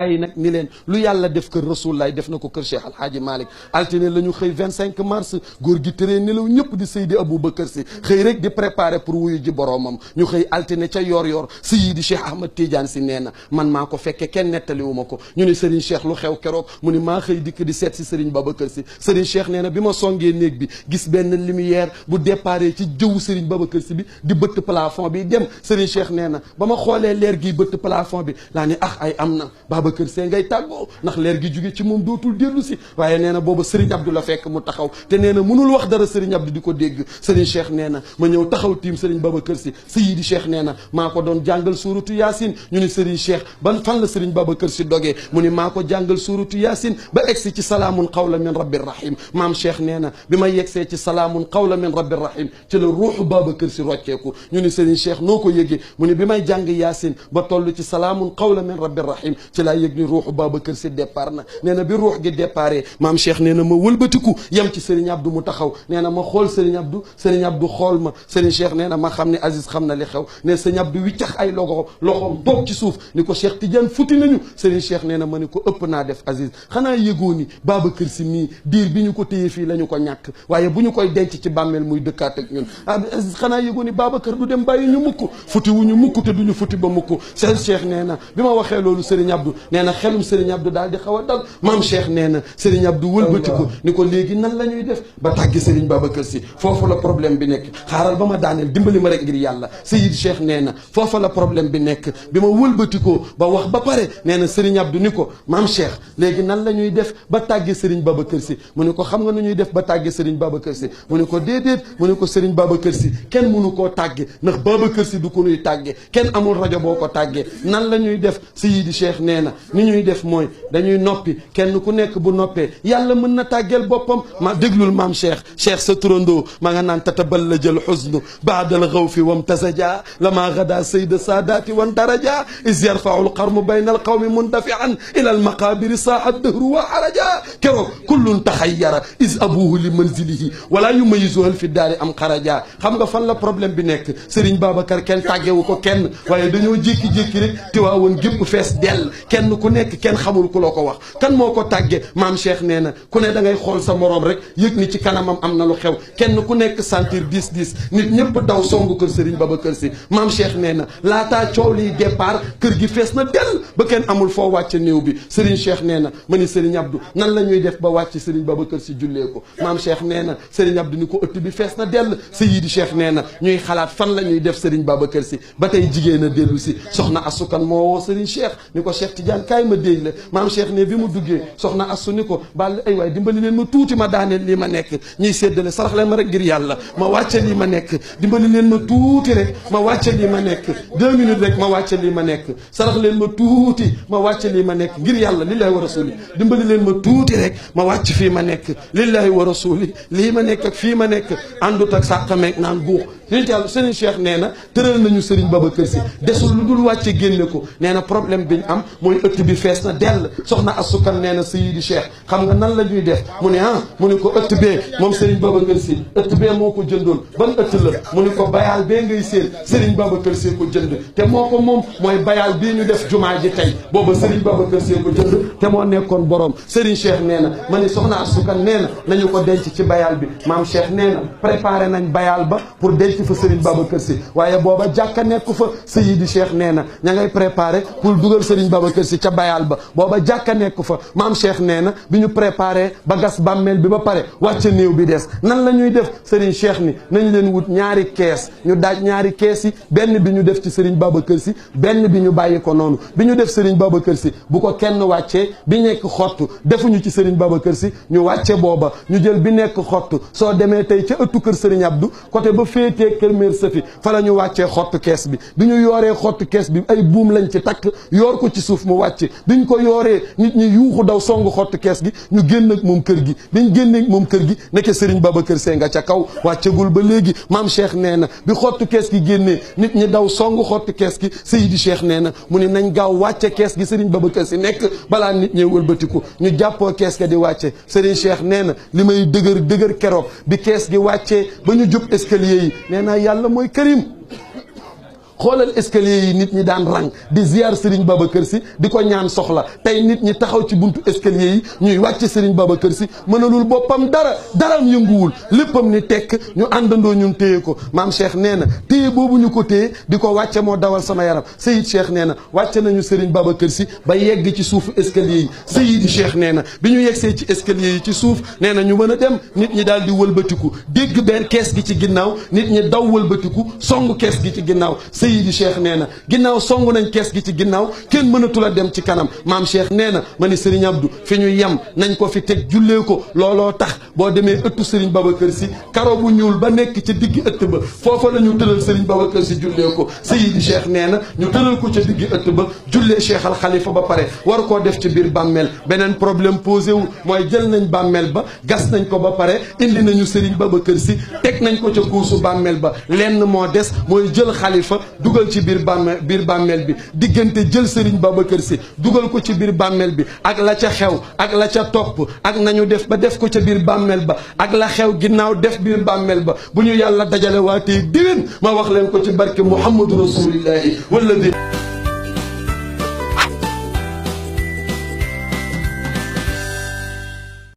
ay nag ni leen lu yàlla def kër Rasulullah def na ko kër Cheikh Alhaaji Malick altine la ñu xëy 25 mars góor gi tëree nelaw ñëpp di Seydi Aboubacar si xëy rek di préparer pour wuyu ji boroomam ñu xëy altine ca yor Seydi Cheikh Ahmad Tidiane si nee na man maa ko fekke kenn nettaliwu ma ko ñu ne Serigne Cheikh lu xew keroog mu ni maa xëy dikk di seet si Serigne Babacar si Serigne Cheikh nee na bi ma songee néeg bi gis benn lumière bu déparé ci jëwu Serigne Babacar si bi di bëtt plafond bi dem Serigne Cheikh nee na ba ma xoolee leer gi bëtt plafond bi laa ni ay am na Babacar Sy ngay tàggoo ndax leer gi jóge ci moom dootul dellu si waaye nee na booba Serigne Abdou la fekk mu taxaw te nee na mënul wax dara Serigne Abdou di ko dégg Serigne Cheikh nee na ma ñëw taxaw tiim Serigne Babacar Sy Seydi Cheikh nee na maa ko doon jàngal suuratu Yaasin ñu ni Serigne Cheikh ban fan la Serigne Babacar Sy dogee mu ni maa ko jàngal suuratu Yaasin ba egsi ci salaamun qawlan min rabbir rahim maam Cheikh nee na bi ma yegsee ci salaamun qawlan min rabbir rahim ci la ruuxu Babacar Sy rocceeku ñu ni Serigne Cheikh noo ko yëgee mu ni bi may jàng Yaasin ba toll ci salaamun qawlan min rabbir rahim ci laa yëg ni ruuxu Babacar Sy départ na nee na bi ruux gi déparé maam Cheikh nee na ma wëlbatiku yem ci Serigne Abdou mu taxaw nee na ma xool Serigne Abdou xool ma Serigne Cheikh nee na ma xam ne Aziz xam na li xew ne Serigne Abdou wiccax ay loxoom toog ci suuf ni ko Cheikh Tidiane futti nañu Serigne Cheikh nee na ma ni ko ëpp naa def Aziz xanaa yëgoo ni Babacar Sy mii diir bi ñu ko téye fii la ñu ko ñàkk waaye bu ñu koy denc ci bàmmeel muy dëkkaat ak ñun Aziz xanaa yëgoo ni Babacar du dem bàyyi ñu mukk futti wu ñu mukk te duñu futti ba mukk Serigne Cheikh nee na bi ma waxee loolu Serigne Abdou nee na xelum Serigne Abdou daal di xaw a dal maam Cheikh nee na Serigne Abdou wëlbati ko ni ko léegi nan la ñuy def ba tàggi Serigne Babacar Sy foofu la problème bi nekk xaaral ba ma daaneel dimbali ma rek ngir yàlla Seydi Cheikh nee na foofa la problème bi nekk bi ma wëlbati ko ba wax ba pare nee na Serigne Abdou ni ko maam Cheikh léegi nan la ñuy def ba tàggi Serigne Babacar Sy mu ne ko xam nga nu ñuy def ba tàggi Serigne Babacar Sy mu ne ko déedéet mu ne ko Serigne Babacar Sy kenn mënu koo tàgge ndax Babacar Sy du ko nuy tàgge kenn amul rajo boo ko tàggee nan la ñuy def Seydi Cheikh nee na ni ñuy def mooy dañuy noppi kenn ku nekk bu noppee yàlla mën na tàggeel boppam ma déglul maam Cheikh sa turandoo ma nga naan tatabal la jël xusnu baadal xawfi wam tasaja lama gada sayda saadaati wan daraja is yarfau lqarmu bayna alqawmi mundafian ila almaqabiri saaha dëhru wa xaraja keroog kullun taxayyara is abuhu li manzilihi wala yumayisu hal fi daari am xaraja xam nga fan la problème bi nekk Serigne Babacar kenn tàggewu ko kenn waaye dañoo jékki-jékki rek tiwaawoon gépp fees dell kenn ku nekk kenn xamul ku la ko wax kan moo ko tàgge maam Cheikh nee na ku ne da ngay xool sa moroom rek yëg ni ci kanamam am na lu xew kenn ku nekk sentir diis nit ñëpp daw songu kër Serigne Babacar Sy maam Cheikh nee na laataa coow liy départ kër gi fees na dell ba kenn amul foo wàcce néew bi Serigne Cheikh nee na ma ni Serigne Abdou nan la ñuy def ba wàcc Serigne Babacar Sy jullee ko maam Cheikh nee na Serigne Abdou ni ko ëtt bi fees na dell Seydi Cheikh nee na ñuy xalaat fan la ñuy def Serigne Babacar Sy ba tey jigéen a dellu si soxna asukan moo woo Serigne Cheikh ni ko Cheikh Tidiane kaay ma déy la maam Cheikh ne bi mu duggee soxna asu ni ko bal ay waay dimbali leen ma tuuti ma daaneel lii ma nekk ñiy séddale sarax leen ma rek ngir yàlla ma wàcce lii ma nekk dimbali leen ma tuuti rek ma wàcce lii ma nekk 2 minutes rek ma wàcce lii ma nekk sarax leen ma tuuti ma wàcce lii ma nekk ngir yàlla lillahi wa rasuli dimbali leen ma tuuti rek ma wàcc fii ma nekk lillahi wa rasuli lii ma nekk ak fii ma nekk àndut ak sàqameeg naan guux nit yàlla Serigne Cheikh nee na tëral nañu Serigne Babacar Sy desul lu dul wàcce génne ko nee na problème bi ñu am mooy ëtt bi fees na dell soxna asukan nee na Seydi Cheikh xam nga nan la ñuy def mu ne mu ne ko ëtt bee moom Serigne Babacar Sy ëtt bee moo ko jëndoon ban ëtt la mu ne ko bayaal bee ngay seen Serigne Babacar Sy ko jënd te moo ko moom mooy bayaal bii ñu def jumaa ji tey booba Serigne Babacar Sy ko jënd te moo nekkoon borom Serigne Cheikh nee na ma ni soxna asukan nee na nañu ko denc ci bayaal bi maam Cheikh nee na préparé nañ bayaal ba pour denc fa Serigne Babacar Sy waaye booba jàkka nekku fa Seydi Cheikh nee na ña ngay préparé pour dugal Serigne Babacar Sy ca bayaal ba booba jàkka nekku fa maam Cheikh nee na bi ñu préparé ba gas bàmmeel bi ba pare wàcce néew bi des nan la ñuy def Serigne Cheikh ni nañ leen wut ñaari kees ñu daaj ñaari kees yi benn bi ñu def ci Serigne Babacar Sy benn bi ñu bàyyi ko noonu bi ñu def Serigne Babacar Sy bu ko kenn wàccee bi nekk xottu defuñu ci Serigne Babacar Sy ñu wàcce booba ñu jël bi nekk xottu soo demee tey ca ëttu kër Serigne Abdou côté ba féetee kër Mère Safi fa la ñu wàccee xottu kees bi ñu yooree xottu kees bi ay buum lañ ci takk yoor ko ci suuf mu wàcce biñ ko yooree nit ñi yuuxu daw songu xottu kees gi ñu génn ak moom kër gi biñ génne ak moom kër gi nekke Serigne Babacar Sy nga ca kaw wàccegul ba léegi maam Cheikh nee na bi xottu kees gi génnee nit ñi daw songu xottu kees gi Seydi Cheikh nee na mu ne nañ gaaw wàcce kees gi Serigne Babacar Sy nekk balaa nit ñee wëlbatiku ñu jàppoo kees ga di wàcce Serigne Cheikh nee na li may dëgër keroog bi kees gi wàccee ba ñu jub escalier yi nee naa yàlla mooy Karim xoolal escalier yi nit ñi daan rang di ziar Serigne Babacar Sy di ko ñaan soxla tey nit ñi taxaw ci buntu escalier yi ñuy wàcc Serigne Babacar Sy mënalul boppam daram yënguwul léppam ni tekk ñu àndandoo ñun téye ko maam Cheikh nee na téye boobu ñu ko téye di ko wàcce moo dawal sama yaram Seyid Cheikh nee na wàcce nañu Serigne Babacar Sy ba yegg ci suufu escalier yi Seyid Cheikh nee na bi ñu yeggsee ci escalier yi ci suuf nee na ñu mën a dem nit ñi daal di wëlbatiku dégg benn kees gi ci ginnaaw nit ñi daw wëlbatiku song kees gi ci ginnaaw Seyid Cheikh nee na ginnaaw song nañ kees gi ci ginnaaw kenn mënatul a dem ci kanam maam Cheikh nee na ma ni Serigne Abdou fi ñu yem nañ ko fi teg jullee ko looloo tax boo demee ëttu Serigne Babacar Sy karo bu ñuul ba nekk ca digg ëtt ba foofa la ñu tëral Serigne Babacar Sy jullee ko Seydi Cheikh nee na ñu tëral ko ca digg ëtt ba jullee Cheikh Al Khalifa ba pare war koo def ci biir bàmmeel beneen problème posé wu mooy jël nañ bàmmeel ba gas nañ ko ba pare indi nañu Serigne Babacar Sy teg nañ ko ca kuusu bàmmeel ba lenn moo des mooy jël xalifa dugal ci biir bàmmeel bi diggante jël Serigne Babacar Sy dugal ko ci biir bàmmeel bi ak la ca xew ak la ca topp ak nañu def ba def ko ca biir bàmmeel ba ak la xew ginnaaw def biir bàmmeel ba bu ñu yàlla dajale waatee déwén ma wax leen ko ci barke Muhammadu Rasulillahi wala